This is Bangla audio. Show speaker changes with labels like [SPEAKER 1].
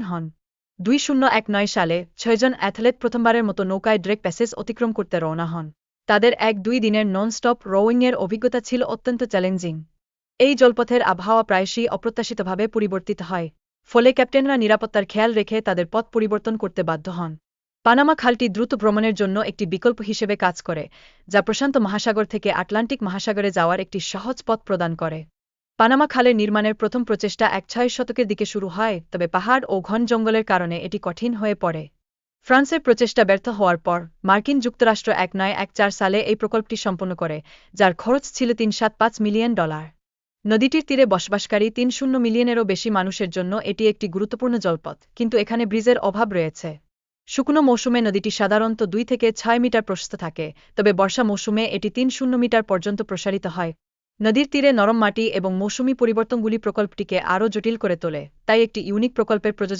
[SPEAKER 1] হন। 2019 সালে 6 জন অ্যাথলেট প্রথমবারের মতো নৌকায় ড্রেক প্যাসেজ অতিক্রম করতে রওনা হন। তাদের 1-2 দিনের নন-স্টপ রোয়িংয়ের অভিজ্ঞতা ছিল অত্যন্ত চ্যালেঞ্জিং। এই জলপথের আবহাওয়া প্রায়শই অপ্রত্যাশিতভাবে পরিবর্তিত হয়, ফলে ক্যাপ্টেনরা নিরাপত্তার খেয়াল রেখে তাদের পথ পরিবর্তন করতে বাধ্য হন। পানামা খালটি দ্রুত ভ্রমণের জন্য একটি বিকল্প হিসেবে কাজ করে, যা প্রশান্ত মহাসাগর থেকে আটলান্টিক মহাসাগরে যাওয়ার একটি সহজ পথ প্রদান করে। পানামা খালের নির্মাণের প্রথম প্রচেষ্টা 6 শতকের দিকে শুরু হয়, তবে পাহাড় ও ঘন জঙ্গলের কারণে এটি কঠিন হয়ে পড়ে। ফ্রান্সের প্রচেষ্টা ব্যর্থ হওয়ার পর মার্কিন যুক্তরাষ্ট্র 1914 সালে এই প্রকল্পটি সম্পন্ন করে, যার খরচ ছিল $375 মিলিয়ন। নদীটির তীরে বসবাসকারী 300 মিলিয়নেরও বেশি মানুষের জন্য এটি একটি গুরুত্বপূর্ণ জলপথ, কিন্তু এখানে ব্রিজের অভাব রয়েছে। শুকনো মৌসুমে নদীটি সাধারণত 2 থেকে 6 মিটার প্রশস্ত থাকে, তবে বর্ষা মৌসুমে এটি 300 মিটার পর্যন্ত প্রসারিত হয়। নদীর তীরে নরম মাটি এবং মৌসুমি পরিবর্তনগুলি প্রকল্পটিকে আরও জটিল করে তোলে, তাই একটি ইউনিক প্রকল্পের প্রয়োজন।